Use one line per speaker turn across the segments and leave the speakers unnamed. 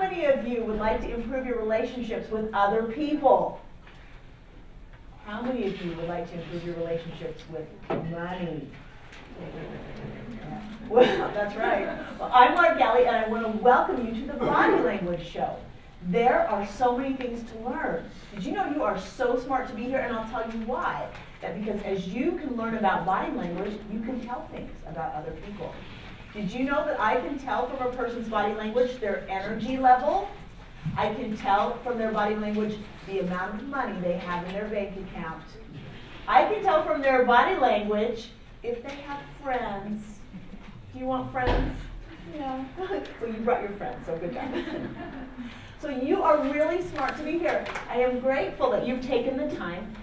many of you would like to improve your relationships with other people? How many of you would like to improve your relationships with money? Well, that's right. Well, I'm Lark Galley, and I want to welcome you to the Body Language Show. There are so many things to learn. Did you know you are so smart to be here? And I'll tell you why. That because as you can learn about body language, you can tell things about other people. Did you know that I can tell from a person's body language their energy level? I can tell from their body language the amount of money they have in their bank account. I can tell from their body language if they have friends. Do you want friends? Yeah. Well, you brought your friends, so good job. So you are really smart to be here. I am grateful that you've taken the time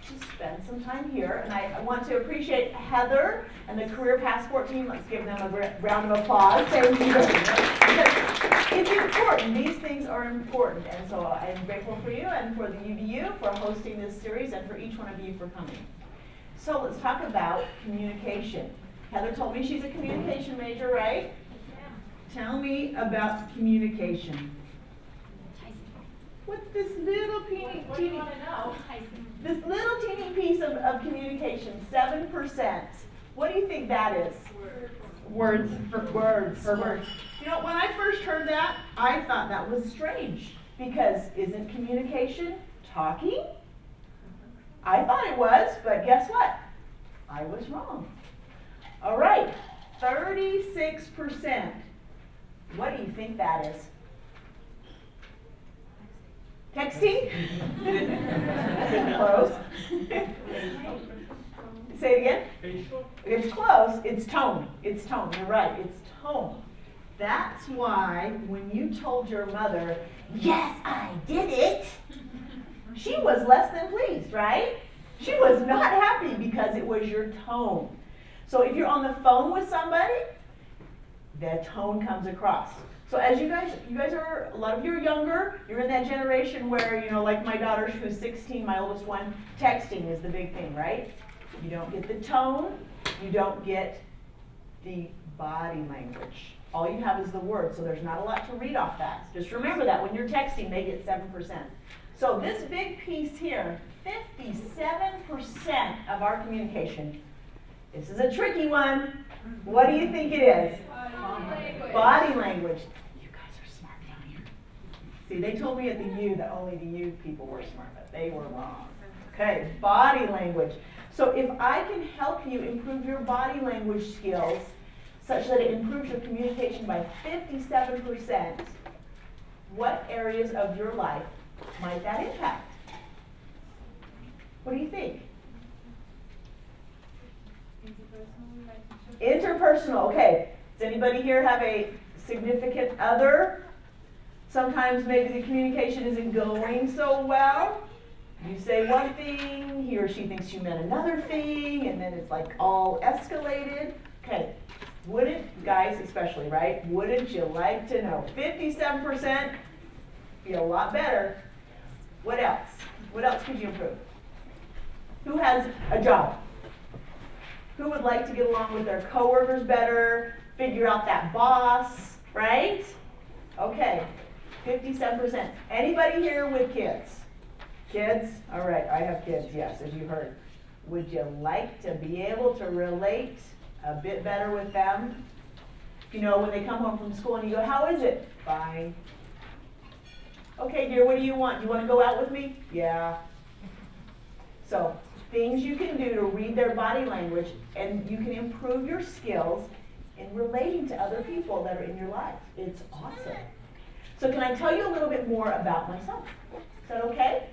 to spend some time here. And I want to appreciate Heather and the Career Passport team. Let's give them a round of applause. Thank you very much. It's important. These things are important. And so I am grateful for you and for the UVU for hosting this series and for each one of you for coming. So let's talk about communication. Heather told me she's a communication major, right? Yeah. Tell me about communication. What's this little teeny this little teeny piece of communication? 7%. What do you think that is? Words. Words. You know, when I first heard that, I thought that was strange because isn't communication talking? I thought it was, but guess what? I was wrong. All right, 36%. What do you think that is? Texting? Close. Say it again. It's close. It's tone. It's tone. You're right. It's tone. That's why when you told your mother, yes, I did it, she was less than pleased, right? She was not happy because it was your tone. So if you're on the phone with somebody, the tone comes across. So as you guys are, a lot of you are younger, you're in that generation where, you know, like my daughter who's 16, my oldest one, texting is the big thing, right? You don't get the tone, you don't get the body language. All you have is the word, so there's not a lot to read off that. Just remember that when you're texting, they get 7%. So this big piece here, 57% of our communication. This is a tricky one. What do you think it is? Body language. You guys are smart down here. See, they told me at the U that only the U people were smart, but they were wrong. Okay, body language. So if I can help you improve your body language skills such that it improves your communication by 57%, what areas of your life might that impact? What do you think? Interpersonal, okay. Does anybody here have a significant other? Sometimes maybe the communication isn't going so well. You say one thing, he or she thinks you meant another thing, and then it's like all escalated. Okay, wouldn't, guys especially, right? Wouldn't you like to know? 57%, be a lot better. What else? What else could you improve? Who has a job? Who would like to get along with their coworkers better, figure out that boss, right? Okay, 57%. Anybody here with kids? Kids? All right, I have kids, yes, as you heard. Would you like to be able to relate a bit better with them? You know, when they come home from school and you go, how is it? Fine. Okay, dear, what do you want? Do you want to go out with me? Yeah. So, things you can do to read their body language, and you can improve your skills in relating to other people that are in your life. It's awesome. So can I tell you a little bit more about myself? Is that okay?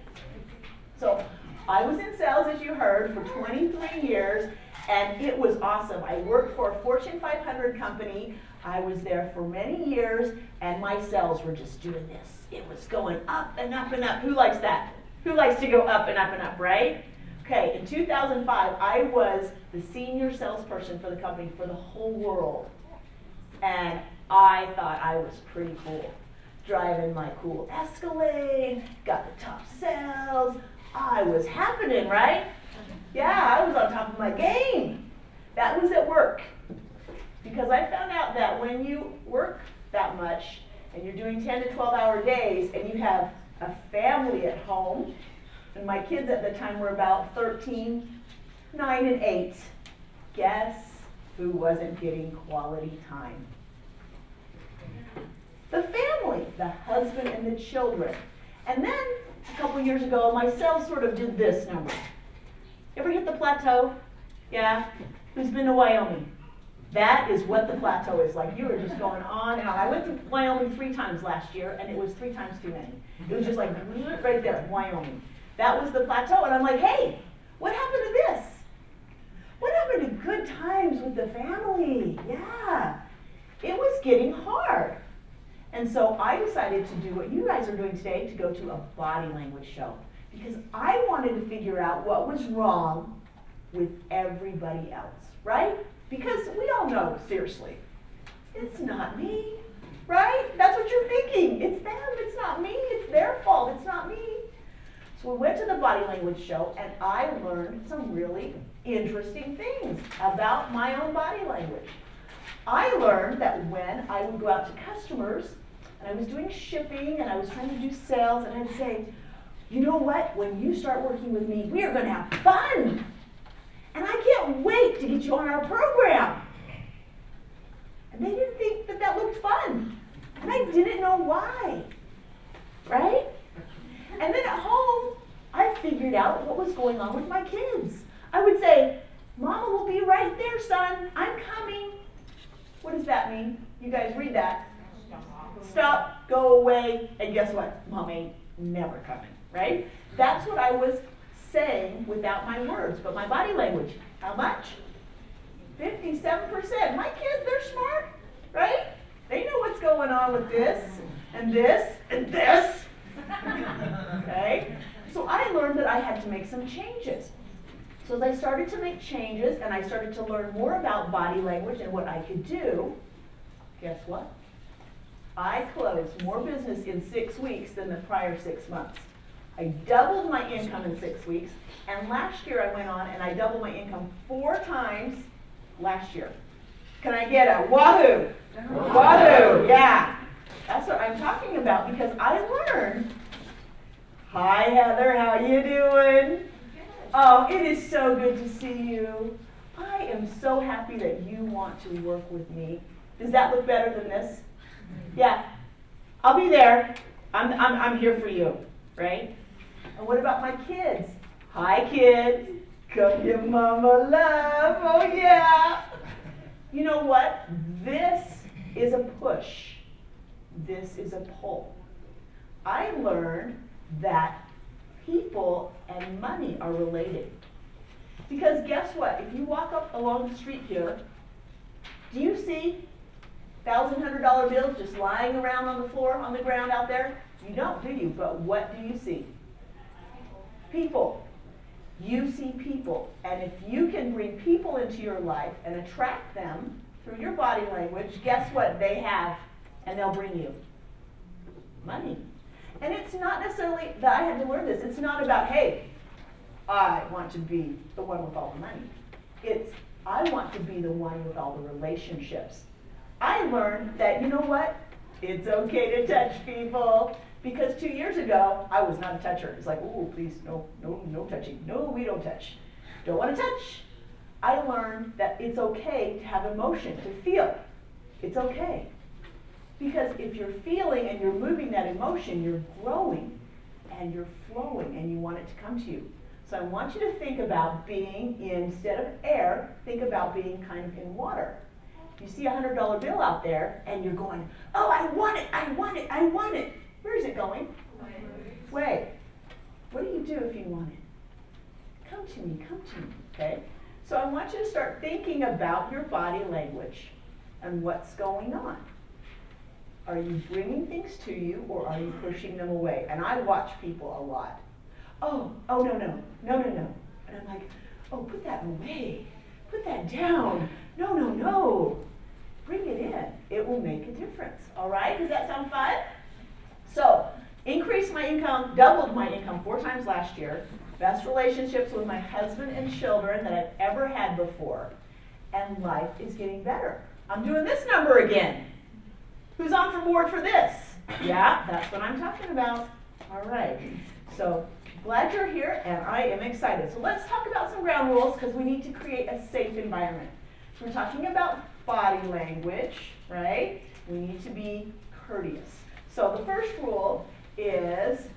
So I was in sales, as you heard, for 23 years, and it was awesome. I worked for a Fortune 500 company. I was there for many years, and my sales were just doing this. It was going up and up and up. Who likes that? Who likes to go up and up and up, right? Okay, in 2005, I was the senior salesperson for the company for the whole world. And I thought I was pretty cool. Driving my cool Escalade, got the top sales. I was happening, right? Yeah, I was on top of my game. That was at work. Because I found out that when you work that much, and you're doing 10 to 12-hour days, and you have a family at home, and my kids at the time were about 13, 9, and 8, guess who wasn't getting quality time? The family, the husband and the children. And then, a couple years ago, my sales sort of did this number. Ever hit the Plateau? Yeah? Who's been to Wyoming? That is what the Plateau is like. You are just going on and on. I went to Wyoming 3 times last year, and it was 3 times too many. It was just like right there, Wyoming. That was the Plateau, and I'm like, hey, what happened to this? What happened to good times with the family? Yeah, it was getting hard. And so I decided to do what you guys are doing today, to go to a body language show. Because I wanted to figure out what was wrong with everybody else, right? Because we all know, seriously, it's not me, right? That's what you're thinking. It's them, it's not me, it's their fault, it's not me. So we went to the body language show, and I learned some really interesting things about my own body language. I learned that when I would go out to customers, and I was doing shipping, and I was trying to do sales, and I'd say, you know what, when you start working with me, we are going to have fun. And I can't wait to get you on our program. And they didn't think that that looked fun. And I didn't know why, right? And then at home, I figured out what was going on with my kids. I would say, Mama will be right there, son. I'm coming. What does that mean? You guys read that. Stop, go away, and guess what? Mom ain't never coming, right? That's what I was saying without my words, but my body language. How much? 57%. My kids, they're smart, right? They know what's going on with this, and this, and this. Okay? So I learned that I had to make some changes. So as I started to make changes, and I started to learn more about body language and what I could do, guess what? I closed more business in 6 weeks than the prior 6 months. I doubled my income in 6 weeks, and last year I went on and I doubled my income 4 times last year. Can I get a wahoo? Wahoo, yeah. That's what I'm talking about, because I learned. Hi Heather, how you doing? Oh, it is so good to see you. I am so happy that you want to work with me. Does that look better than this? Yeah, I'll be there. I'm here for you, right? And what about my kids? Hi kids, come give mama love, oh yeah. You know what? This is a push. This is a pull. I learned that people and money are related. Because guess what? If you walk up along the street here, do you see $1,000 bills just lying around on the floor, on the ground out there? You don't, do you? But what do you see? People. You see people. And if you can bring people into your life and attract them through your body language, guess what they have? And they'll bring you money. And it's not necessarily that I had to learn this. It's not about, hey, I want to be the one with all the money. It's, I want to be the one with all the relationships. I learned that, you know what? It's okay to touch people. Because 2 years ago, I was not a toucher. It's like, oh, please, no, no, no touching. No, we don't touch. Don't want to touch. I learned that it's okay to have emotion, to feel. It's okay. Because if you're feeling and you're moving that emotion, you're growing and you're flowing and you want it to come to you. So I want you to think about being, instead of air, think about being kind of in water. You see a $100 bill out there and you're going, oh, I want it, I want it, I want it. Where is it going? Way. What do you do if you want it? Come to me, okay? So I want you to start thinking about your body language and what's going on. Are you bringing things to you, or are you pushing them away? And I watch people a lot. Oh, no, no, no, no, no. And I'm like, oh, put that away. Put that down. No, no, no. Bring it in. It will make a difference. All right? Does that sound fun? So, increased my income, doubled my income 4 times last year. Best relationships with my husband and children that I've ever had before. And life is getting better. I'm doing this number again. Who's on for board for this? Yeah, that's what I'm talking about. All right. So glad you're here, and I am excited. So let's talk about some ground rules because we need to create a safe environment. So we're talking about body language, right? We need to be courteous. So the first rule is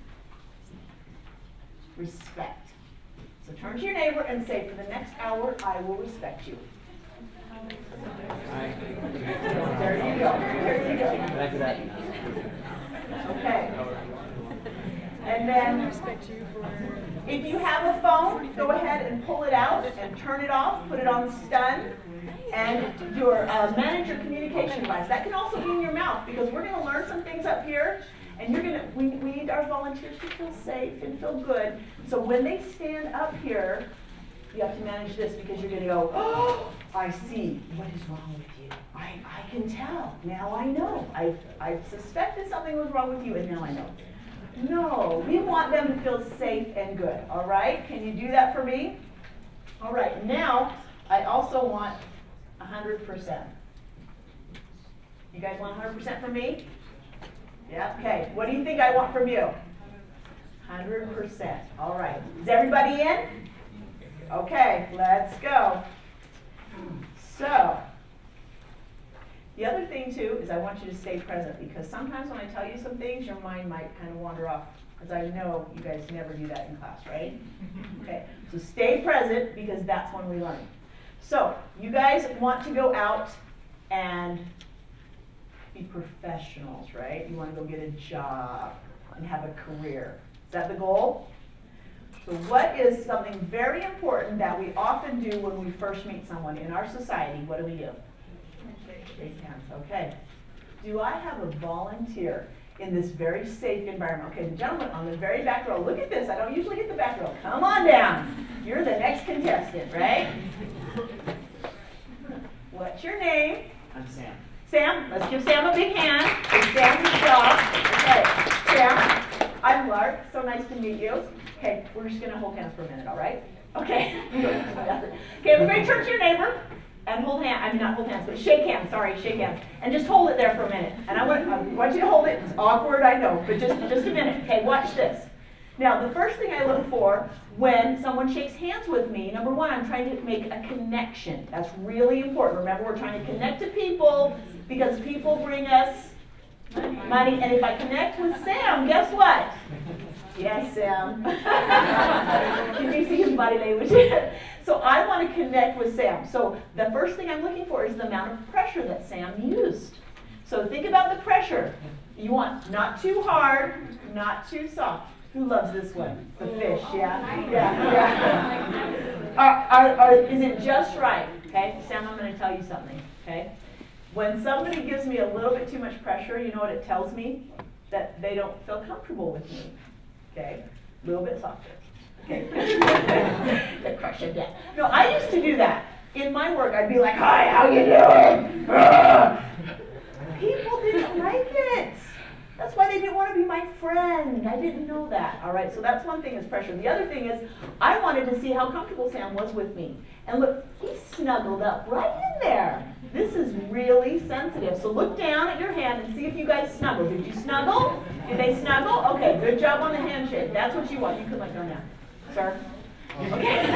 respect. So turn to your neighbor and say, for the next hour, I will respect you. There you go. There you go. Okay. And then, if you have a phone, go ahead and pull it out and turn it off. Put it on stun. And your manage your communication device. That can also be in your mouth because we're going to learn some things up here. And you're gonna. We need our volunteers to feel safe and feel good. So when they stand up here, you have to manage this because you're going to go, oh, I see. What is wrong with you? I can tell. Now I know. I suspected something was wrong with you, and now I know. No, we want them to feel safe and good. All right? Can you do that for me? All right. Now, I also want 100%. You guys want 100% from me? Yeah. Okay. What do you think I want from you? 100%. All right. Is everybody in? Okay, let's go. So, the other thing too is I want you to stay present because sometimes when I tell you some things, your mind might kind of wander off because I know you guys never do that in class, right? Okay, so stay present because that's when we learn. So, you guys want to go out and be professionals, right? You want to go get a job and have a career. Is that the goal? So what is something very important that we often do when we first meet someone in our society? What do we do? Shake hands. Okay. Do I have a volunteer in this very safe environment? Okay, the gentleman on the very back row. Look at this. I don't usually get the back row. Come on down. You're the next contestant, right? What's your name?
I'm Sam.
Sam. Let's give Sam a big hand. Give Sam his job. Okay. Sam, I'm Lark. So nice to meet you. Okay, we're just going to hold hands for a minute, all right? Okay. Okay, everybody turn to your neighbor and hold hands. I mean, not hold hands, but shake hands. Sorry, shake hands. And just hold it there for a minute. And I want you to hold it. It's awkward, I know, but just a minute. Okay, watch this. Now, the first thing I look for when someone shakes hands with me, number one, I'm trying to make a connection. That's really important. Remember, we're trying to connect to people because people bring us money. And if I connect with Sam, guess what? Yes, Sam. Can you see his body language? So I want to connect with Sam. So the first thing I'm looking for is the amount of pressure that Sam used. So think about the pressure. You want not too hard, not too soft. Who loves this one? The fish, yeah? Yeah. Is it just right? Okay, Sam, I'm going to tell you something, okay? When somebody gives me a little bit too much pressure, you know what it tells me? That they don't feel comfortable with me. Okay, a little bit softer. Okay, the crush of death. No, I used to do that. In my work, I'd be like, hi, how you doing? People didn't like it. That's why they didn't want to be my friend. I didn't know that. All right, so that's one thing is pressure. The other thing is I wanted to see how comfortable Sam was with me. And look, he snuggled up right in there. This is really sensitive. So look down at your hand and see if you guys snuggle. Did you snuggle? Did they snuggle? Okay, good job on the handshake. That's what you want. You can let go now. Sir? Okay.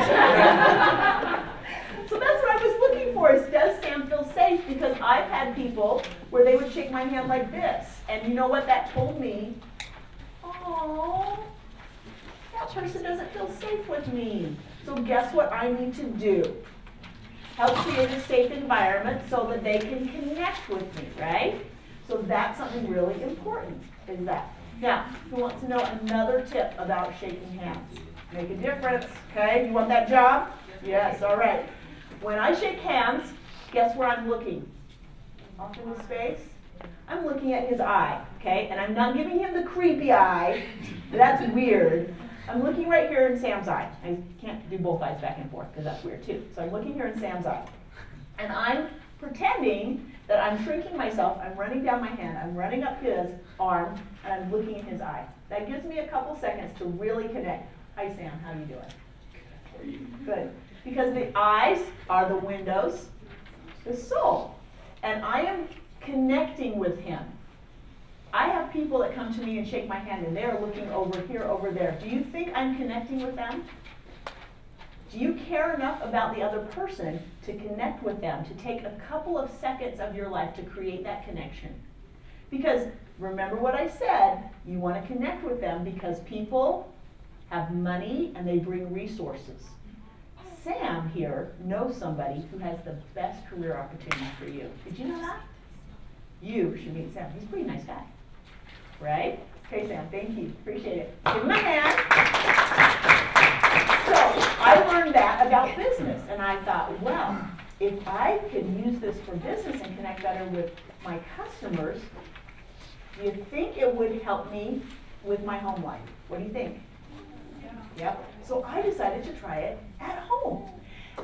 So that's what I was looking for is does Sam feel safe? Because I've had people where they would shake my hand like this. And you know what that told me? Oh, that person doesn't feel safe with me. So guess what I need to do? Help create a safe environment so that they can connect with me, right? So that's something really important, is that. Now, who wants to know another tip about shaking hands? Make a difference, okay? You want that job? Yes, all right. When I shake hands, guess where I'm looking? Off in his face? I'm looking at his eye, okay? And I'm not giving him the creepy eye. That's weird. I'm looking right here in Sam's eye. I can't do both eyes back and forth because that's weird too. So I'm looking here in Sam's eye. And I'm pretending that I'm shrinking myself. I'm running down my hand. I'm running up his arm, and I'm looking in his eye. That gives me a couple seconds to really connect. Hi, Sam. How are you doing? Good. Because the eyes are the windows, the soul. And I am connecting with him. I have people that come to me and shake my hand and they're looking over here, over there. Do you think I'm connecting with them? Do you care enough about the other person to connect with them, to take a couple of seconds of your life to create that connection? Because remember what I said, you want to connect with them because people have money and they bring resources. Sam here knows somebody who has the best career opportunity for you. Did you know that? You should meet Sam. He's a pretty nice guy. Right? Okay, Sam, thank you. Appreciate it. Give him a hand. So I learned that about business, and I thought, well, if I could use this for business and connect better with my customers, do you think it would help me with my home life? What do you think? Yep. So I decided to try it at home.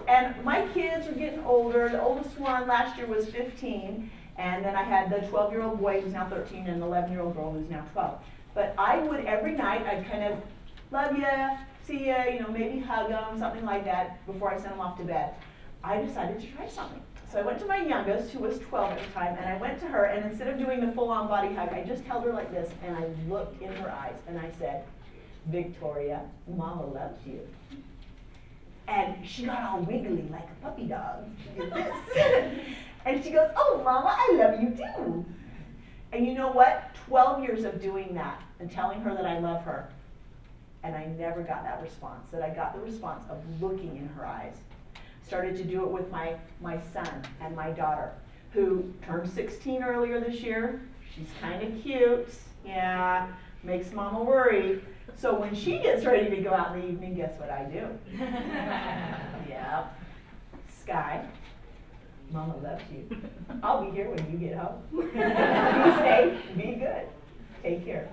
And my kids are getting older. The oldest one last year was 15. And then I had the 12-year-old boy who's now 13 and the 11-year-old girl who's now 12. But I would, every night, I'd kind of, love ya, see ya, you know, maybe hug them, something like that, before I sent them off to bed. I decided to try something. So I went to my youngest, who was 12 at the time, and I went to her, and instead of doing the full-on body hug, I just held her like this, and I looked in her eyes, and I said, Victoria, Mama loves you. And she got all wiggly like a puppy dog. She did this. And she goes, oh, Mama, I love you too. And you know what? 12 years of doing that and telling her that I love her. And I never got that response, that I got the response of looking in her eyes. Started to do it with my son and my daughter, who turned 16 earlier this year. She's kind of cute. Yeah, makes Mama worry. So when she gets ready to go out in the evening, guess what I do? Yeah. Sky, Mama loves you. I'll be here when you get home. Be safe, be good. Take care.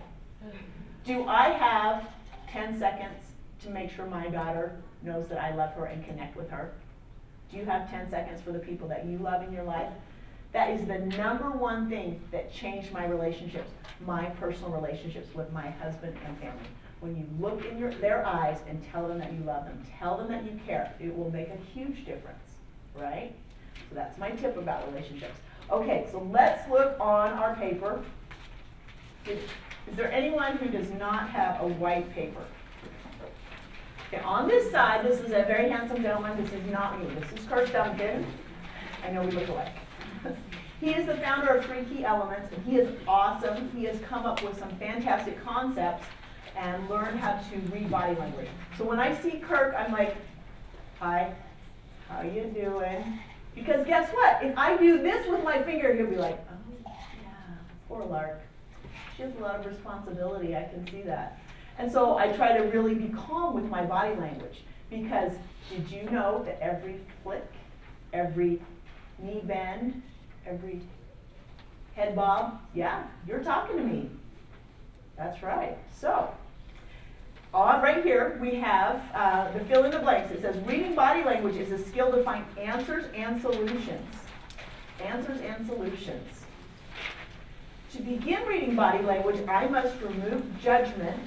Do I have 10 seconds to make sure my daughter knows that I love her and connect with her? Do you have 10 seconds for the people that you love in your life? That is the #1 thing that changed my relationships, my personal relationships with my husband and family. When you look in their eyes and tell them that you love them, tell them that you care, it will make a huge difference, right? So that's my tip about relationships. Okay, so let's look on our paper. Is there anyone who does not have a white paper? Okay, on this side, this is a very handsome gentleman. This is not me. This is Kurt Duncan. I know we look alike. He is the founder of 3 Key Elements, and he is awesome. He has come up with some fantastic concepts and learned how to read body language. So when I see Kirk, I'm like, hi, how you doing? Because guess what? If I do this with my finger, he'll be like, oh, yeah, poor Lark. She has a lot of responsibility, I can see that. And so I try to really be calm with my body language, because did you know that every flick, every knee bend, every head bob, yeah, you're talking to me. That's right. So, right here we have the fill in the blanks. It says, reading body language is a skill to find answers and solutions. Answers and solutions. To begin reading body language, I must remove judgment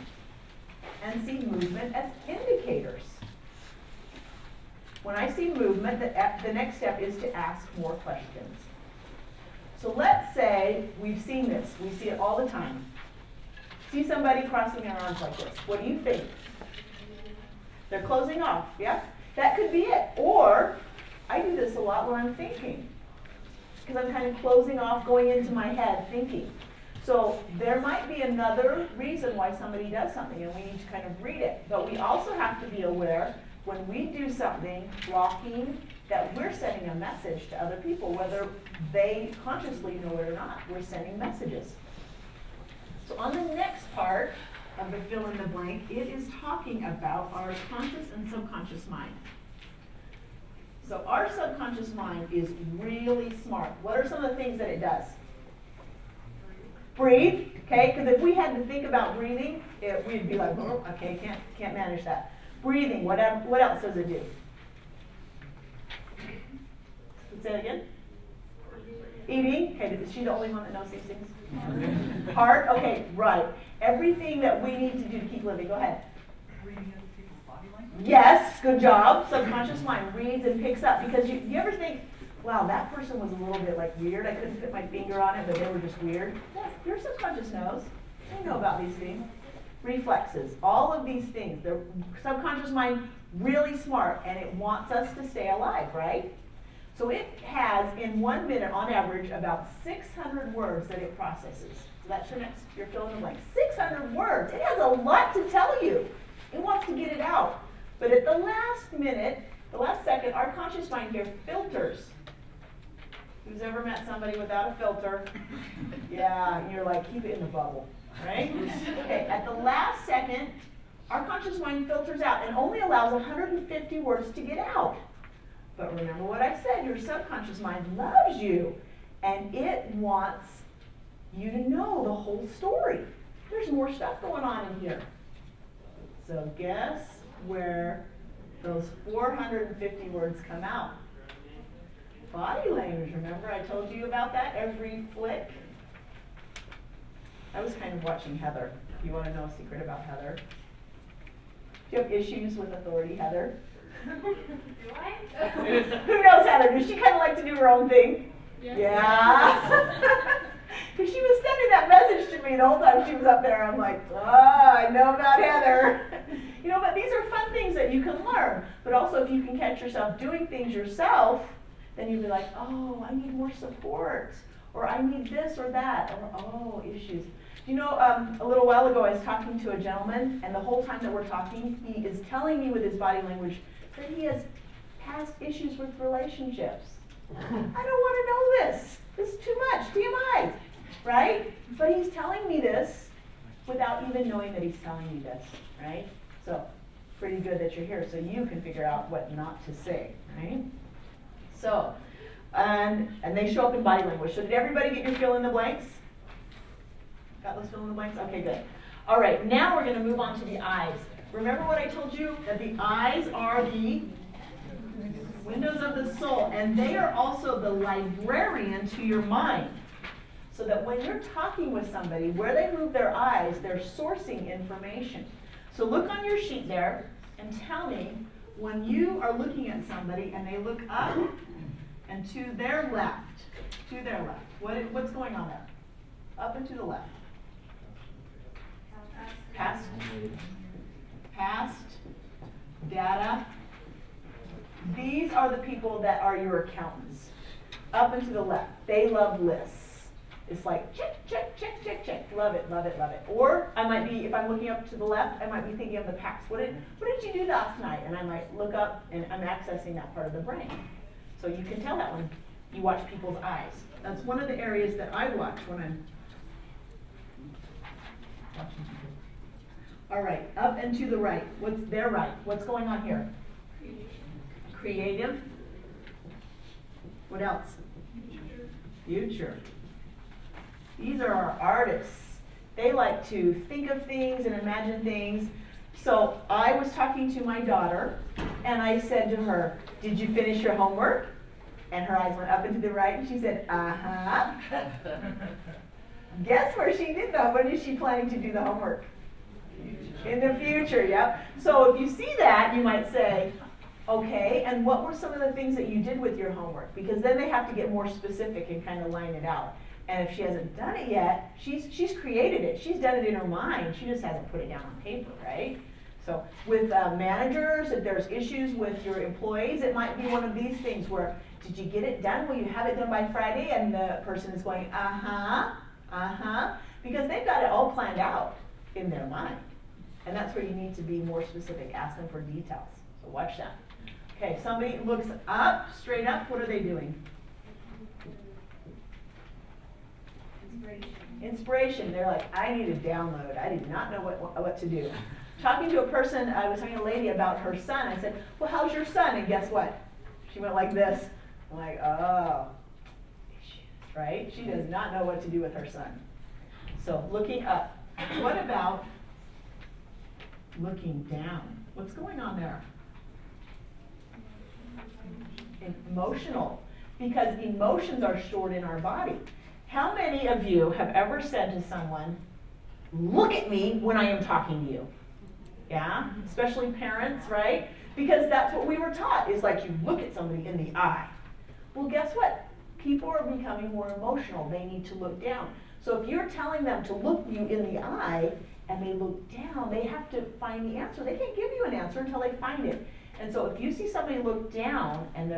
and see movement as indicators. When I see movement, the next step is to ask more questions. So let's say we've seen this. We see it all the time. See somebody crossing their arms like this. What do you think? They're closing off, yeah? That could be it. Or, I do this a lot when I'm thinking, because I'm kind of closing off, going into my head, thinking. So there might be another reason why somebody does something, and we need to kind of read it. But we also have to be aware when we do something blocking, that we're sending a message to other people, whether they consciously know it or not. We're sending messages. So on the next part of the fill in the blank, it is talking about our conscious and subconscious mind. So our subconscious mind is really smart. What are some of the things that it does? Breathe, okay? Because if we had to think about breathing, we'd be like, oh, okay, can't manage that. Breathing, what else does it do? Say it again. Eating, okay, is she the only one that knows these things? Heart, okay, right. Everything that we need to do to keep living. Go ahead.
Reading other people's body language?
Yes, good job. Subconscious mind reads and picks up. Because you ever think, wow, that person was a little bit like weird. I couldn't put my finger on it, but they were just weird. Yeah, your subconscious knows. You know about these things. Reflexes, all of these things. The subconscious mind, really smart, and it wants us to stay alive, right? So it has, in 1 minute, on average, about 600 words that it processes. So that's your fill in the blank. 600 words. It has a lot to tell you. It wants to get it out. But at the last minute, the last second, our conscious mind here filters. Who's ever met somebody without a filter? Yeah, and you're like, keep it in the bubble, right? Okay, at the last second, our conscious mind filters out and only allows 150 words to get out. But remember what I said, your subconscious mind loves you, and it wants you to know the whole story. There's more stuff going on in here. So guess where those 450 words come out? Body language. Remember I told you about that? Every flick. I was kind of watching Heather. You want to know a secret about Heather? Do you have issues with authority, Heather?
Do I?
Who knows Heather? Does she kind of like to do her own thing?
Yes.
Yeah. Because she was sending that message to me the whole time she was up there. I'm like, I know about Heather. You know, but these are fun things that you can learn. But also if you can catch yourself doing things yourself, then you'll be like, oh, I need more support. Or I need this or that. Or, oh, issues. You know, a little while ago I was talking to a gentleman, and the whole time that we're talking, he is telling me with his body language that he has past issues with relationships. I don't want to know this. This is too much. TMI. Right? But he's telling me this without even knowing that he's telling me this. Right? So, pretty good that you're here so you can figure out what not to say. Right? So, and they show up in body language. So did everybody get your fill in the blanks? Got those fill in the blanks? Okay, good. All right, now we're going to move on to the eyes. Remember what I told you? That the eyes are the windows of the soul, and they are also the librarian to your mind. So that when you're talking with somebody, where they move their eyes, they're sourcing information. So look on your sheet there and tell me when you are looking at somebody and they look up and to their left, what's going on there? Up and to the left. Past, data. These are the people that are your accountants. Up and to the left. They love lists. It's like check, check, check, check, check. Love it, love it, love it. Or I might be, if I'm looking up to the left, I might be thinking of the past. What did you do last night? And I might look up and I'm accessing that part of the brain. So you can tell that when you watch people's eyes. That's one of the areas that I watch when I'm watching people. All right, up and to the right. What's their right? What's going on here? Creative. What else? Future. These are our artists. They like to think of things and imagine things. So I was talking to my daughter, and I said to her, did you finish your homework? And her eyes went up and to the right, and she said, uh-huh. Guess where she did that? When is she planning to do the homework? In the future, yep. So if you see that, you might say, okay, and what were some of the things that you did with your homework? Because then they have to get more specific and kind of line it out. And if she hasn't done it yet, she's created it. She's done it in her mind. She just hasn't put it down on paper, right? So with managers, if there's issues with your employees, it might be one of these things where, did you get it done? Will you have it done by Friday? And the person is going, uh-huh, uh-huh. Because they've got it all planned out in their mind. And that's where you need to be more specific. Ask them for details. So watch that. Okay, somebody looks up, straight up. What are they doing? Inspiration. They're like, I need a download. I did not know what to do. Talking to a person, I was talking to a lady about her son. I said, well, how's your son? And guess what? She went like this. I'm like, oh, right? She does not know what to do with her son. So looking up. What about looking down? What's going on there? Emotional. Because emotions are stored in our body. How many of you have ever said to someone, look at me when I am talking to you? Yeah? Especially parents, right? Because that's what we were taught, is like you look at somebody in the eye. Well, guess what? People are becoming more emotional. They need to look down. So if you're telling them to look you in the eye and they look down, they have to find the answer. They can't give you an answer until they find it. And so if you see somebody look down and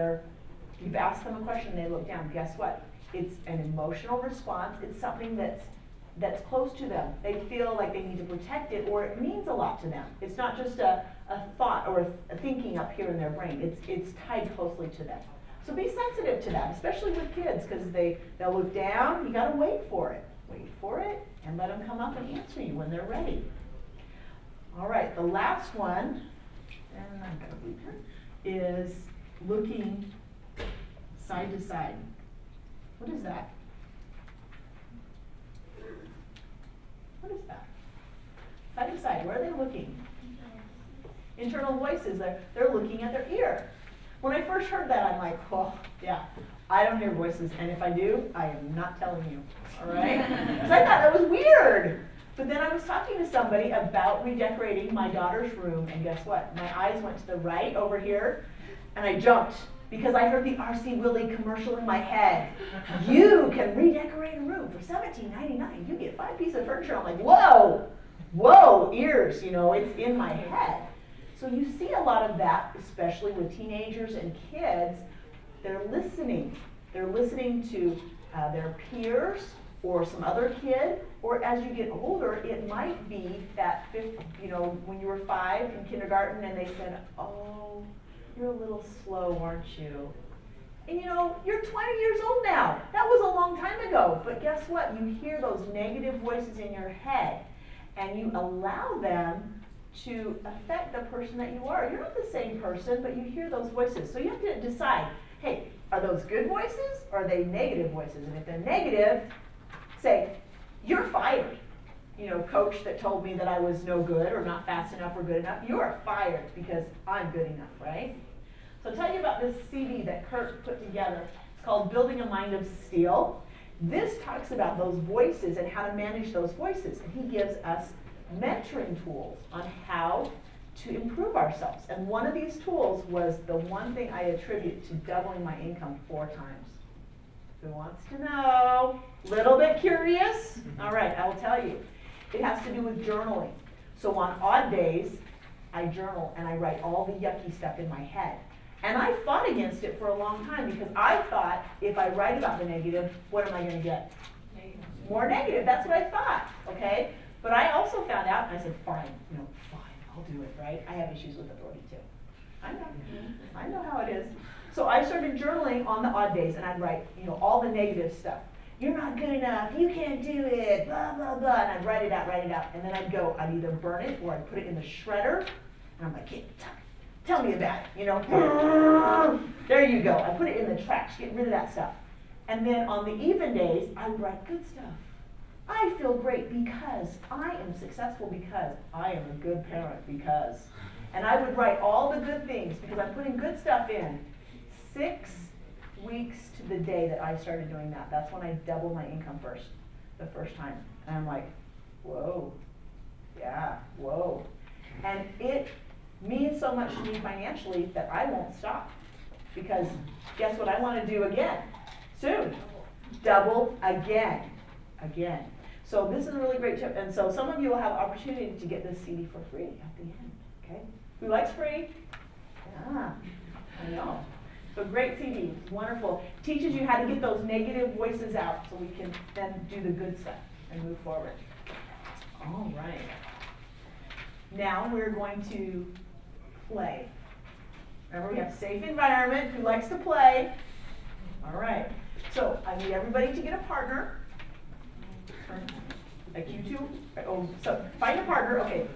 you've asked them a question and they look down, guess what? It's an emotional response. It's something that's close to them. They feel like they need to protect it, or it means a lot to them. It's not just a thought or a thinking up here in their brain. It's tied closely to them. So be sensitive to that, especially with kids, because they'll look down. You got to wait for it. Wait for it, and let them come up and answer you when they're ready. All right, the last one, and I'm going to leave her, is looking side to side. What is that? What is that? Side to side, where are they looking? Internal voices, they're looking at their ear. When I first heard that, I'm like, oh, yeah, I don't hear voices, and if I do, I am not telling you, all right? Because I thought that was weird. But then I was talking to somebody about redecorating my daughter's room, and guess what? My eyes went to the right over here, and I jumped because I heard the R.C. Willey commercial in my head. You can redecorate a room for $17.99. You get 5 pieces of furniture. I'm like, whoa, whoa, ears, you know, it's in my head. So you see a lot of that, especially with teenagers and kids. They're listening. They're listening to their peers or some other kid, or as you get older, it might be that when you were 5 in kindergarten and they said, oh, you're a little slow, aren't you? And you know, you're 20 years old now. That was a long time ago. But guess what? You hear those negative voices in your head, and you allow them to affect the person that you are. You're not the same person, but you hear those voices. So you have to decide, hey, are those good voices or are they negative voices? And if they're negative, say, you're fired. You know, coach that told me that I was no good or not fast enough or good enough, you are fired because I'm good enough, right? So I'll tell you about this CD that Kurt put together. It's called Building a Mind of Steel. This talks about those voices and how to manage those voices. And he gives us mentoring tools on how to improve ourselves. And one of these tools was the one thing I attribute to doubling my income 4 times. Who wants to know? Little bit curious? All right, I will tell you. It has to do with journaling. So on odd days, I journal and I write all the yucky stuff in my head. And I fought against it for a long time because I thought if I write about the negative, what am I going to get? More negative. That's what I thought, okay? But I also found out, and I said, fine, fine, I'll do it, right? I have issues with authority too. I know how it is. So I started journaling on the odd days, and I'd write, all the negative stuff. You're not good enough, you can't do it, blah, blah, blah. And I'd write it out, and then I'd either burn it or I'd put it in the shredder. And I'm like, tell me about it, There you go. I put it in the trash, get rid of that stuff. And then on the even days, I would write good stuff. I feel great because I am successful because I am a good parent because. And I would write all the good things because I'm putting good stuff in. 6 weeks to the day that I started doing that. That's when I doubled my income the first time. And I'm like, whoa, yeah, whoa. And it means so much to me financially that I won't stop. Because guess what I want to do again? Soon. Double again. So this is a really great tip. And so some of you will have an opportunity to get this CD for free at the end. Okay? Who likes free? Yeah, I know. So great CD, it's wonderful. Teaches you how to get those negative voices out so we can then do the good stuff and move forward. All right. Now we're going to play. Remember, we have safe environment. Who likes to play? All right. So I need everybody to get a partner. Like you two. Oh, so find a partner. Okay.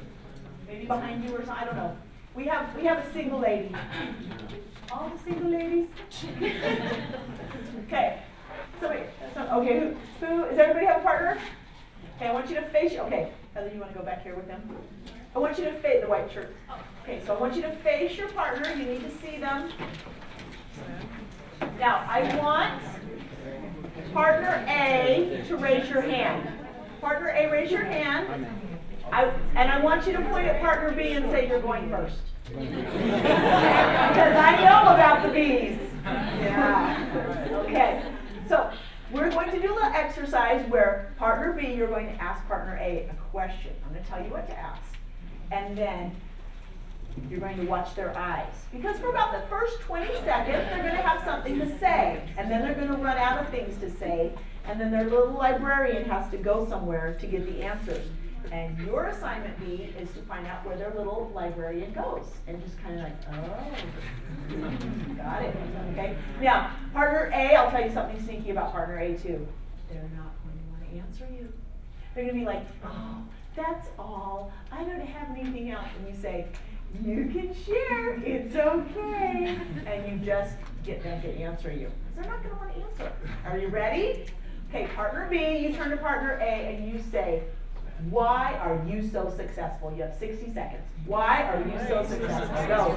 Maybe behind you or something. I don't know. We have a single lady. All the single ladies. Okay. Okay. Who? Does everybody have a partner? Okay. I want you to face. Okay. Heather, you want to go back here with them? I want you to face the white shirt. Okay. So I want you to face your partner. You need to see them. Now I want partner A to raise your hand. Partner A, raise your hand. And I want you to point at partner B and say you're going first. Because I know about the B's. Yeah. Okay. So we're going to do a little exercise where partner B, you're going to ask partner A a question. I'm going to tell you what to ask. And then you're going to watch their eyes. Because for about the first 20 seconds, they're going to have something to say. And then they're going to run out of things to say. And then their little librarian has to go somewhere to get the answers. And your assignment B is to find out where their little librarian goes. And just kind of like, oh, got it. Okay. Now, partner A, I'll tell you something sneaky about partner A too. They're not going to want to answer you. They're going to be like, oh, that's all. I don't have anything else. And you say, you can share. It's okay. And you just get them to answer you. Because they're not going to want to answer. Are you ready? Okay, partner B, you turn to partner A and you say, why are you so successful? You have 60 seconds. Why are you so successful? Go.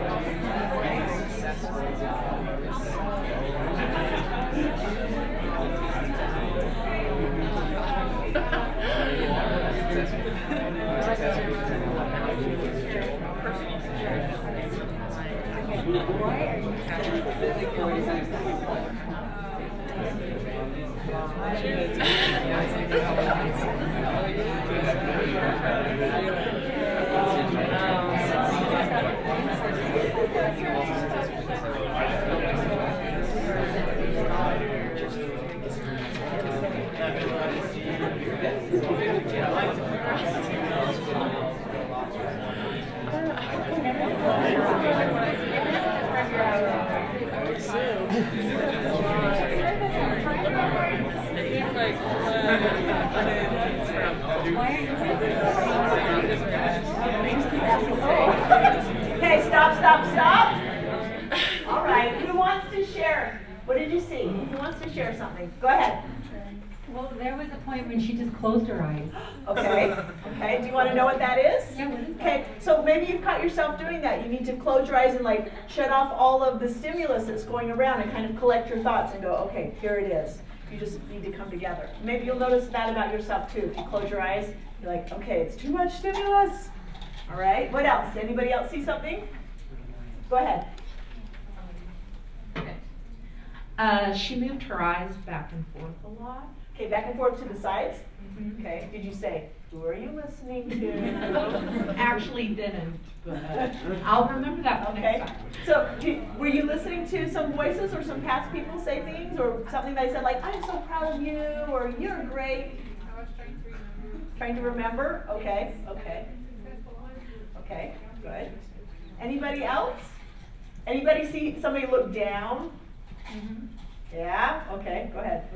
Why are you Okay, stop. All right, who wants to share? What did you see? Who wants to share something? Go ahead.
Well, there was a point when she just closed her eyes.
Okay. Do you want to know what that is?
Yeah, what is that?
Okay, so maybe you've caught yourself doing that. You need to close your eyes and like shut off all of the stimulus that's going around and kind of collect your thoughts and go, okay, here it is. You just need to come together. Maybe you'll notice that about yourself too. If you close your eyes, you're like, okay, it's too much stimulus. All right, what else? Anybody else see something? Go ahead.
Okay. She moved her eyes back and forth a lot.
Okay, back and forth to the sides. Okay, did you say, who are you listening to?
Actually didn't, but I'll remember that for
Okay,
next time.
so were you listening to some voices or some past people say things or something they said like, I'm so proud of you or you're great?
I was trying to remember.
Trying to remember? Okay, good. Anybody else? Anybody see somebody look down?
Mm-hmm.
Yeah? Okay, go ahead.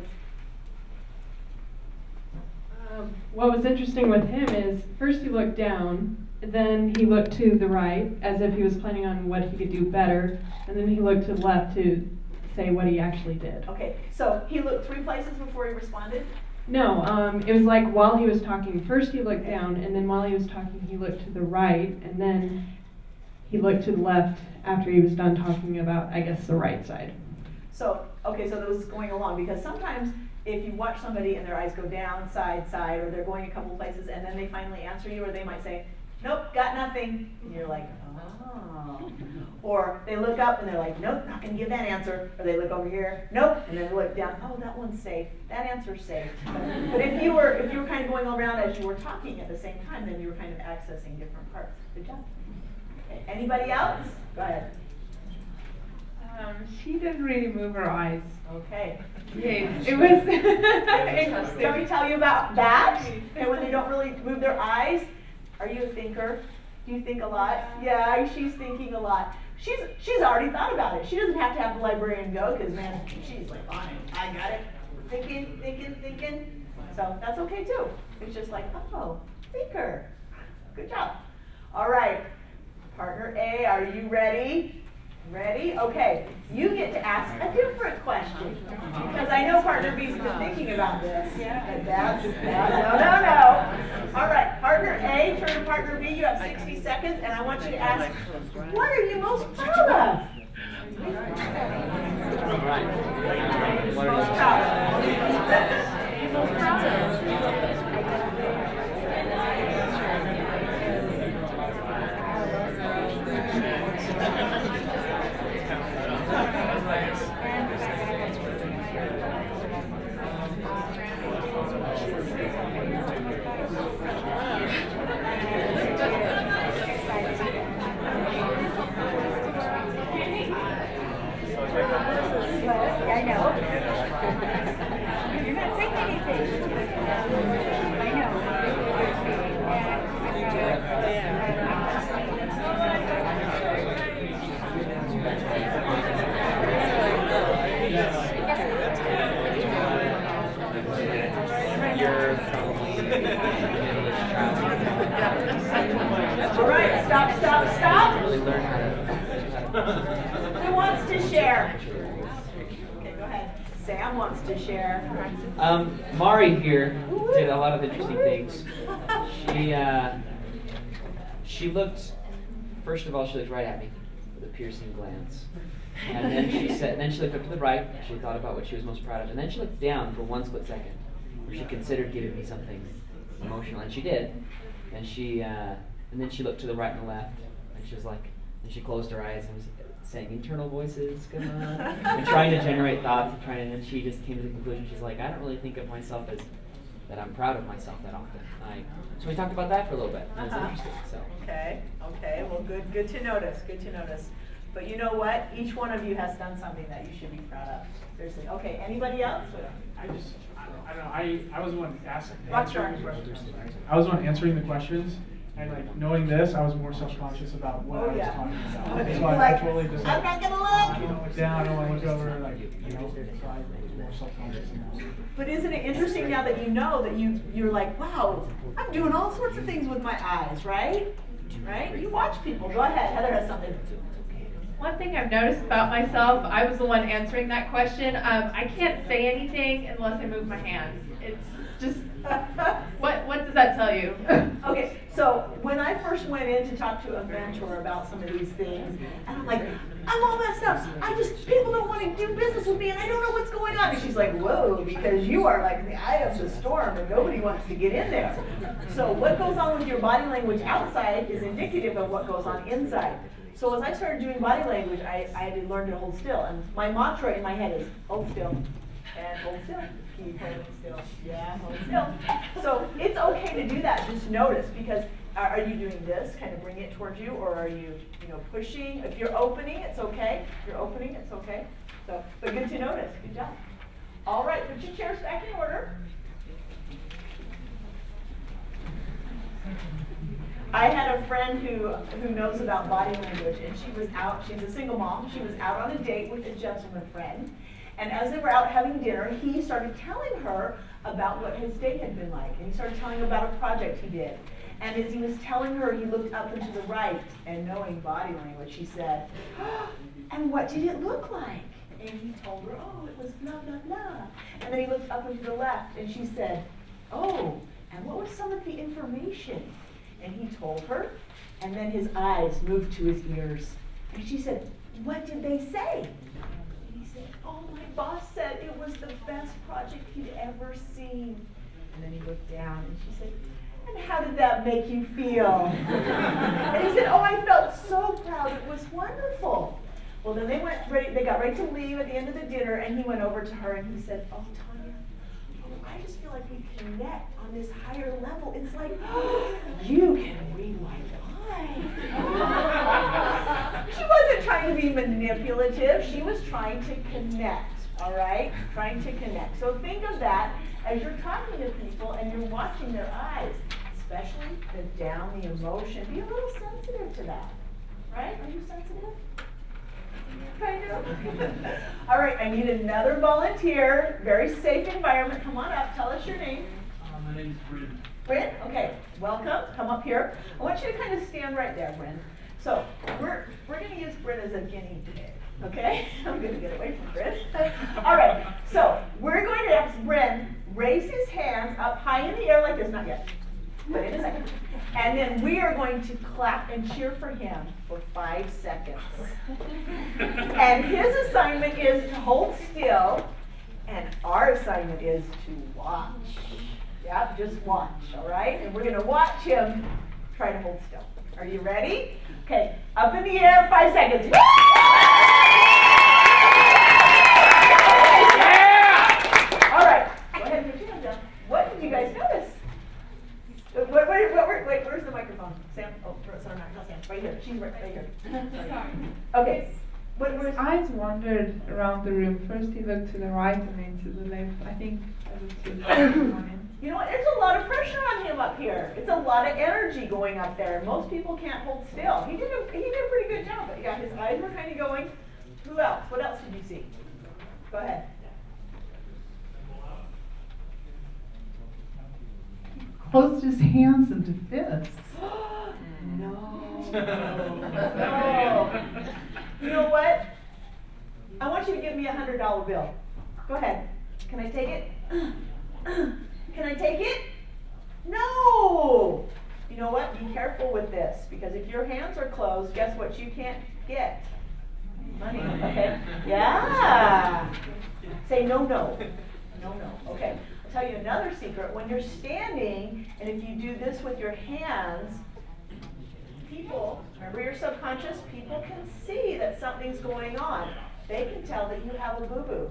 What was interesting with him is first he looked down, then he looked to the right as if he was planning on what he could do better, and then he looked to the left to say what he actually did.
Okay, so he looked 3 places before he responded?
No, it was like while he was talking, first he looked down, and then while he was talking he looked to the right, and then he looked to the left after he was done talking about, I guess, the right side.
So, okay, so that was going along, because sometimes if you watch somebody and their eyes go down, side, or they're going a couple places and then they finally answer you, or they might say, nope, got nothing. And you're like, oh. Or they look up and they're like, nope, not gonna give that answer. Or they look over here, nope, and then they look down, oh, that one's safe. That answer's safe. But if you were kind of going around as you were talking at the same time, then you were kind of accessing different parts. Good job. Okay. Anybody else? Go ahead.
She didn't really move her eyes.
Okay.
It was interesting.
Can we tell you about that? And when they don't really move their eyes, are you a thinker? Do you think a lot? Yeah, she's thinking a lot. She's already thought about it. She doesn't have to have the librarian go because, man, she's like, on it. I got it. Thinking. So that's okay too. It's just like, oh, thinker. Good job. All right. Partner A, are you ready? Ready? Okay. You get to ask a different question. Because I know partner B's been thinking about this. And no. All right. Partner A, turn to partner B. You have 60 seconds. And I want you to ask, what are you most proud of? Most proud of. Most proud of. All right, stop, stop, stop.
Really learn how to.
Who wants to share? Okay, go ahead. Sam wants to share.
Mari here did a lot of interesting things. She looked. First of all, she looked right at me with a piercing glance, and then she said. And then she looked up to the right. She thought about what she was most proud of, and then she looked down for 1 split second, where she considered giving me something emotional, and she did. And and then she looked to the right and the left, and she was like, and she closed her eyes and was saying internal voices, come on, and trying to generate thoughts, and then she just came to the conclusion. She's like, I don't really think of myself as that I'm proud of myself that often. So we talked about that for a little bit. It was interesting. So.
Okay. Well, good to notice. Good to notice. But you know what? Each one of you has done something that you should be proud of. Seriously. Okay. Anybody else?
I don't know. I was the one answering the questions.
I was the one answering the questions, and like knowing this, I was more self-conscious about what I was talking about. So I totally just
I'm not gonna
I
look.
don't look down. I don't want to look over. Like so I was more self-conscious.
But isn't it interesting now that you know that you're like, wow, I'm doing all sorts of things with my eyes, right? Right? You watch people. Go ahead. Heather has something.
One thing I've noticed about myself, I was the one answering that question. I can't say anything unless I move my hands. It's just, what does that tell you?
Okay, so when I first went in to talk to a mentor about some of these things, and I'm like, I'm all messed up. People don't want to do business with me, and I don't know what's going on. And she's like, whoa, because you are like in the eye of the storm, and nobody wants to get in there. So what goes on with your body language outside is indicative of what goes on inside. So as I started doing body language, I had to learn to hold still. And my mantra in my head is, hold still, and hold still. Keep holding still. Yeah, hold still. So it's okay to do that. Just notice, because are you doing this, kind of bring it towards you, or are you, pushing? If you're opening, it's okay. If you're opening, it's okay. So, but good to notice. Good job. All right, put your chairs back in order. I had a friend who knows about body language, and she was out. She's a single mom. She was out on a date with a gentleman friend. And as they were out having dinner, he started telling her about what his day had been like. And he started telling her about a project he did. And as he was telling her, he looked up and to the right, and knowing body language, he said, oh, and what did it look like? And he told her, oh, it was blah, blah, blah. And then he looked up and to the left, and she said, oh, and what was some of the information? And he told her, and then his eyes moved to his ears. And she said, what did they say? Oh, my boss said it was the best project he'd ever seen. And then he looked down and she said, and how did that make you feel? And he said, oh, I felt so proud. It was wonderful. Well, then they got ready to leave at the end of the dinner, and he went over to her and he said, oh, Tanya, I just feel like we connect on this higher level. It's like, oh, you can read my mind. She wasn't trying to be manipulative. She was trying to connect, all right? Trying to connect. So think of that as you're talking to people and you're watching their eyes, especially the down, the emotion. Be a little sensitive to that, right? Are you sensitive? Kind of. All right, I need another volunteer. Very safe environment. Come on up. Tell us your name.
My name's Bryn.
Bryn? Okay. Welcome. Come up here. I want you to kind of stand right there, Bryn. So we're going to use Bryn as a guinea pig. Okay? I'm going to get away from Bryn. All right. So we're going to ask Bryn raise his hands up high in the air like this. Not yet, but in a second. And then we are going to clap and cheer for him for 5 seconds. And his assignment is to hold still, and our assignment is to watch. Yep, just watch, all right? And we're going to watch him try to hold still. Are you ready? Okay, up in the air, 5 seconds. Yeah! All right, go ahead and put your hands down. What did you guys notice? Wait, where's the microphone? Sam? Oh, sorry, not Sam. Right here. She's right here. Sorry. Okay.
His eyes wandered around the room. First he looked to the right and then to the left. I think that was too
You know what? There's a lot of pressure on him up here. It's a lot of energy going up there. Most people can't hold still. He did a pretty good job. But yeah, his eyes were kind of going. Who else? What else did you see? Go ahead.
closed his hands into fists.
No. No. You know what? I want you to give me $100 bill. Go ahead. Can I take it? Can I take it? No. You know what? Be careful with this, because if your hands are closed, guess what you can't get? Money. Okay. Yeah. Say no, no. No, no. Okay. I'll tell you another secret. When you're standing, and if you do this with your hands, people, remember your subconscious, people can see that something's going on. They can tell that you have a boo-boo.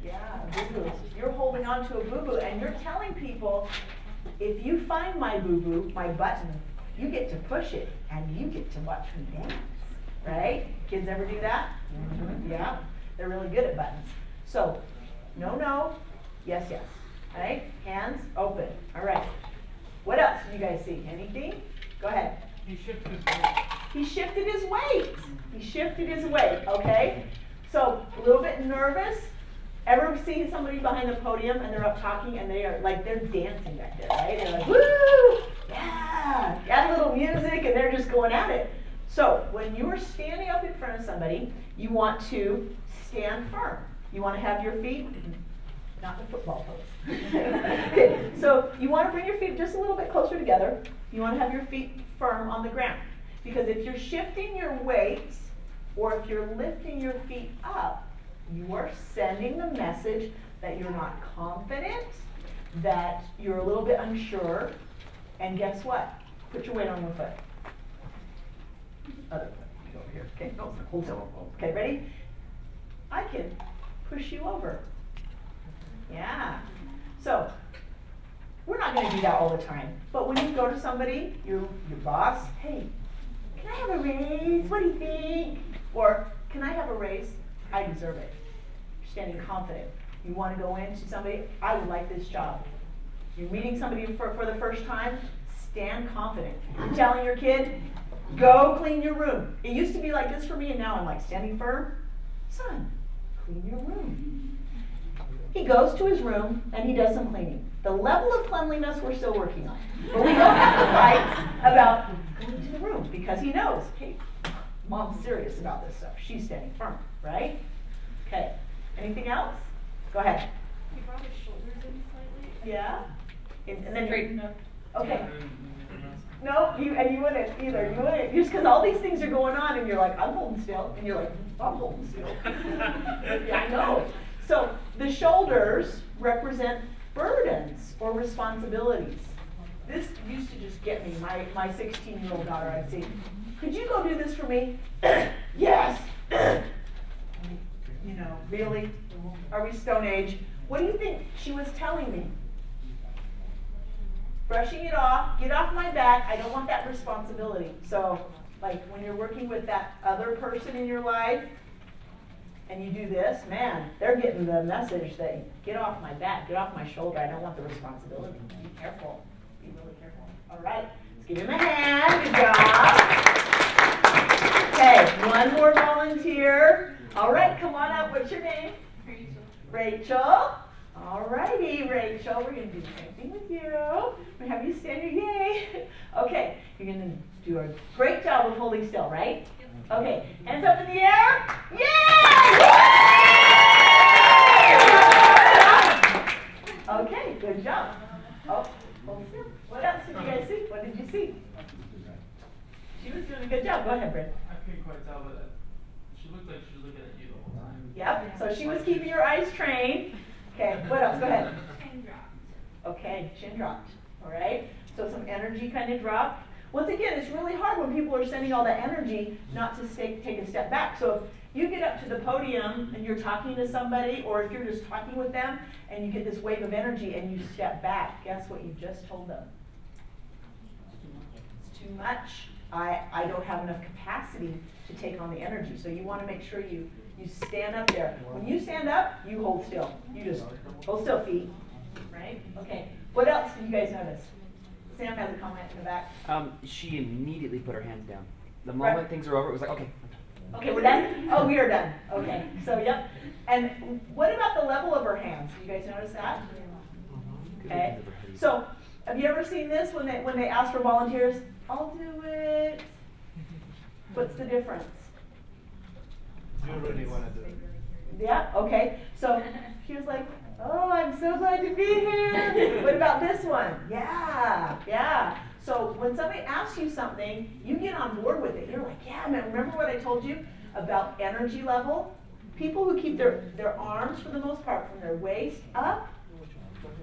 Yeah, boo-boo. You're holding on to a boo-boo, and you're telling people, if you find my boo-boo, my button, you get to push it, and you get to watch me dance. Right? Kids ever do that? Yeah. They're really good at buttons. So, no, no, yes, yes. All right? Hands open. All right. What else do you guys see? Anything? Go ahead.
He shifted his weight.
He shifted his weight. He shifted his weight, okay? So, a little bit nervous. Ever see somebody behind the podium and they're up talking and they are like, they're dancing back there, right? They're like, woo! Yeah! Got a little music and they're just going at it. So, when you are standing up in front of somebody, you want to stand firm. You want to have your feet, not the football pose. Okay, so you want to bring your feet just a little bit closer together. You want to have your feet firm on the ground. Because if you're shifting your weight, or if you're lifting your feet up, you are sending the message that you're not confident, that you're a little bit unsure, and guess what? Put your weight on one foot. Other foot. Go over here. Okay, no, hold still. Okay, ready? I can push you over. Yeah. So, we're not going to do that all the time. But when you go to somebody, your boss, hey, can I have a raise? What do you think? Or, can I have a raise? I deserve it. You're standing confident. You want to go into somebody, I would like this job. You're meeting somebody for the first time, stand confident. You're telling your kid, go clean your room. It used to be like this for me, and now I'm like standing firm. Son, clean your room. He goes to his room and he does some cleaning. The level of cleanliness we're still working on. But we don't have to fight about going to the room because he knows, hey, Mom's serious about this stuff. She's standing firm, right? Okay. Anything else? Go ahead.
He brought his shoulders in slightly.
Yeah? And then
straighten up.
Okay. No, you wouldn't either. You wouldn't. Just because all these things are going on and you're like, I'm holding still. And you're like, I'm holding still. Yeah, I know. So the shoulders represent burdens or responsibilities. This used to just get me. My 16-year-old daughter, I'd say, could you go do this for me? Yes. You know, really? Are we Stone Age? What do you think she was telling me? Brushing it off, get off my back, I don't want that responsibility. So, like when you're working with that other person in your life, and you do this, man, they're getting the message that get off my back, get off my shoulder, I don't want the responsibility. Be careful, be really careful. All right, let's give him a hand, good job. Okay, one more volunteer. All right, come on up, what's your name?
Rachel.
Rachel. All righty, Rachel, we're going to do the same thing with you. We're going to have you stand here, yay. Okay, you're going to do a great job of holding still, right? Okay, hands up in the air. Yay! Okay, good job. Oh, hold still. What else did you guys see? What did you see? She was doing a good job. Go ahead, Britt.
I couldn't quite tell, but she looked like she was looking at you the whole time.
Yep, so she was keeping your eyes trained. Okay, what else? Go ahead.
Chin dropped.
Okay, chin dropped. All right, so some energy kind of dropped. Once again, it's really hard when people are sending all that energy not to take a step back. So if you get up to the podium and you're talking to somebody, or if you're just talking with them and you get this wave of energy and you step back, guess what you just told them? It's too much. I don't have enough capacity to take on the energy. So you want to make sure you stand up there. When you stand up, you hold still. You just hold still, feet. Right? Okay. What else did you guys notice? Sam has a comment in the back.
She immediately put her hands down. The moment things were over, it was like, okay.
Okay, we're done? Oh, we are done. Okay. So, yep. And what about the level of her hands? Did you guys notice that? Okay. So, Have you ever seen this when they ask for volunteers? I'll do it. What's the difference?
You really want to do it.
Yeah, okay. So she was like, oh, I'm so glad to be here. What about this one? Yeah, yeah. So when somebody asks you something, you get on board with it. You're like, yeah, man, remember what I told you about energy level? People who keep their arms, for the most part, from their waist up,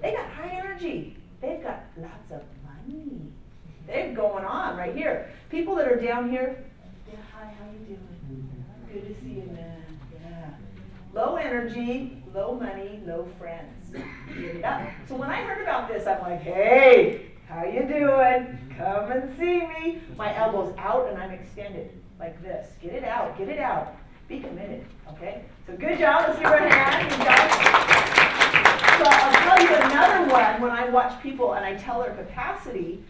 they got high energy. They've got lots of money. They're going on right here. People that are down here, yeah, hi, how you doing? Good to see you, man. Yeah. Low energy, low money, low friends. Get it up. So when I heard about this, I'm like, hey, how you doing? Come and see me. My elbow's out and I'm extended like this. Get it out, get it out. Be committed, okay? So good job. Let's give her a hand. Good job. So I'll tell you another one. When I watch people and I tell their capacity,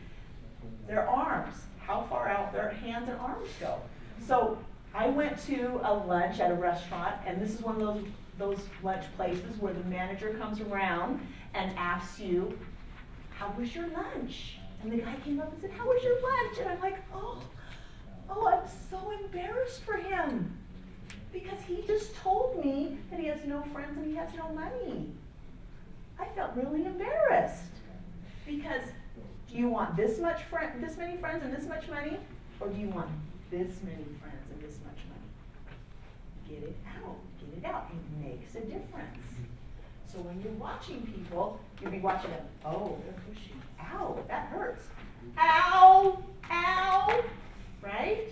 their arms, how far out their hands and arms go. So I went to a lunch at a restaurant, and this is one of those lunch places where the manager comes around and asks you, how was your lunch? And the guy came up and said, how was your lunch? And I'm like, oh, I'm so embarrassed for him. Because he just told me that he has no friends and he has no money. I felt really embarrassed. Because do you want this many friends and this much money? Or do you want this many friends and this much money? Get it out. Get it out. It makes a difference. So when you're watching people, you'll be watching them. Oh, they're pushing. Ow, that hurts. Ow, ow, right?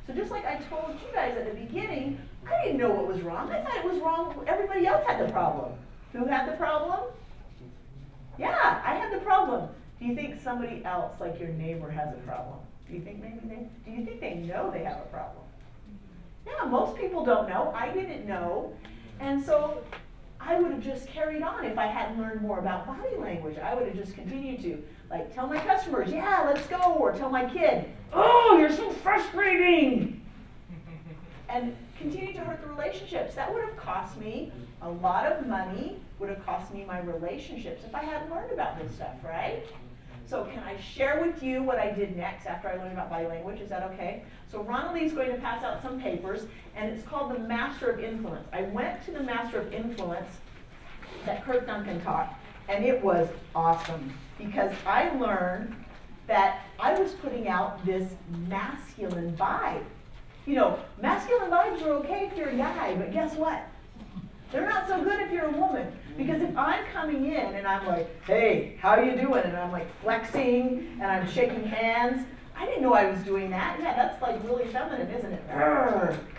So just like I told you guys at the beginning, I didn't know what was wrong. I thought it was wrong. Everybody else had the problem. Who had the problem? Yeah, I had the problem. Do you think somebody else, like your neighbor, has a problem? Do you think do you think they know they have a problem? Yeah, most people don't know. I didn't know. And so I would have just carried on if I hadn't learned more about body language. I would have just continued to, like, tell my customers, yeah, let's go, or tell my kid, oh, you're so frustrating. And continue to hurt the relationships. That would have cost me a lot of money, would have cost me my relationships if I hadn't learned about this stuff, right? So can I share with you what I did next after I learned about body language? Is that okay? So Ronald is going to pass out some papers, and it's called the Master of Influence. I went to the Master of Influence that Kurt Duncan taught, and it was awesome because I learned that I was putting out this masculine vibe. You know, masculine vibes are okay if you're a guy, but guess what? They're not so good if you're a woman. Because if I'm coming in and I'm like, hey, how you doing? And I'm like flexing and I'm shaking hands. I didn't know I was doing that. Yeah, that's like really feminine, isn't it?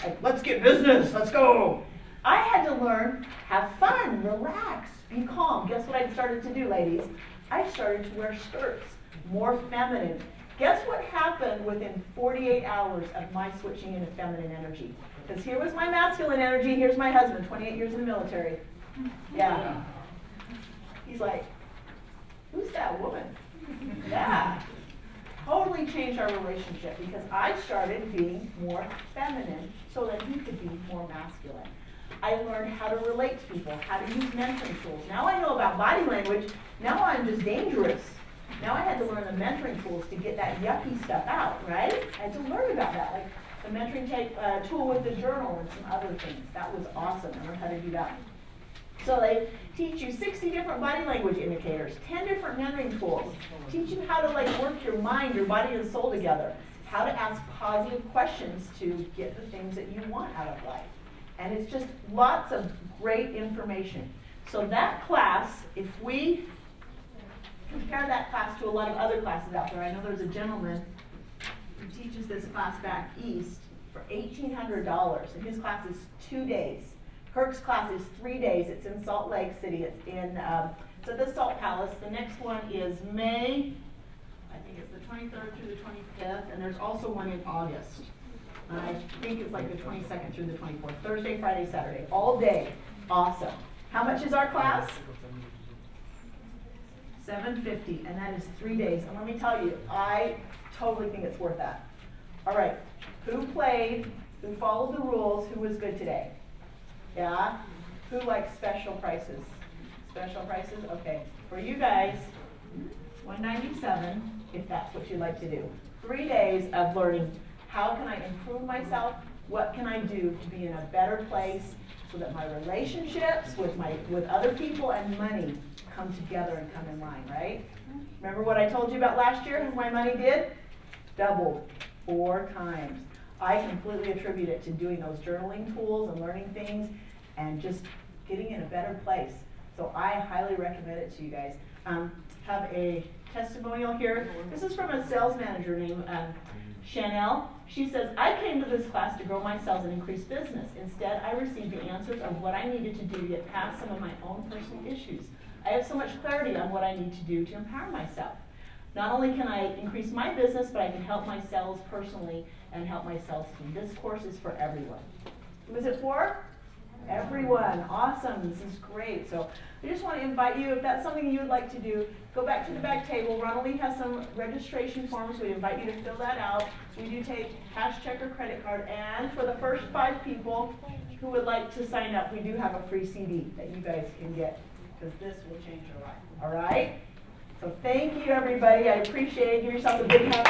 Like, let's get business, let's go. I had to learn, have fun, relax, be calm. Guess what I started to do, ladies? I started to wear skirts, more feminine. Guess what happened within 48 hours of my switching into feminine energy? Because here was my masculine energy, here's my husband, 28 years in the military. Yeah. He's like, who's that woman? Yeah. Totally changed our relationship because I started being more feminine so that he could be more masculine. I learned how to relate to people, how to use mentoring tools. Now I know about body language, now I'm just dangerous. Now I had to learn the mentoring tools to get that yucky stuff out, right? I had to learn about that, like the mentoring tool with the journal and some other things. That was awesome. I learned how to do that. So they teach you 60 different body language indicators, 10 different mentoring tools, teach you how to like work your mind, your body and soul together, how to ask positive questions to get the things that you want out of life. And it's just lots of great information. So that class, if we compare that class to a lot of other classes out there, I know there's a gentleman who teaches this class back east for $1,800, and his class is 2 days. Kirk's class is 3 days. It's in Salt Lake City. It's in it's at the Salt Palace. The next one is May, I think it's the 23rd through the 25th, and there's also one in August. I think it's like the 22nd through the 24th. Thursday, Friday, Saturday, all day. Awesome. How much is our class? $750, and that is 3 days. And let me tell you, I totally think it's worth that. All right, who played, who followed the rules, who was good today? Yeah? Who likes special prices? Special prices? Okay. For you guys, $197 if that's what you'd like to do. 3 days of learning how can I improve myself, what can I do to be in a better place so that my relationships with other people and money come together and come in line, right? Remember what I told you about last year and my money did? Doubled 4 times. I completely attribute it to doing those journaling tools and learning things and just getting in a better place. So I highly recommend it to you guys. Have a testimonial here. This is from a sales manager named Chanel. She says, I came to this class to grow my sales and increase business. Instead, I received the answers of what I needed to do to get past some of my own personal issues. I have so much clarity on what I need to do to empower myself. Not only can I increase my business, but I can help my sales personally and help my sales team. This course is for everyone. Who is it for? Everyone. Awesome. This is great. So I just want to invite you, if that's something you would like to do, go back to the back table. Ronaldie has some registration forms. We invite you to fill that out. We do take cash, check, or credit card. And for the first 5 people who would like to sign up, we do have a free CD that you guys can get because this will change your life. All right? So thank you, everybody. I appreciate it. Give yourself a big hand.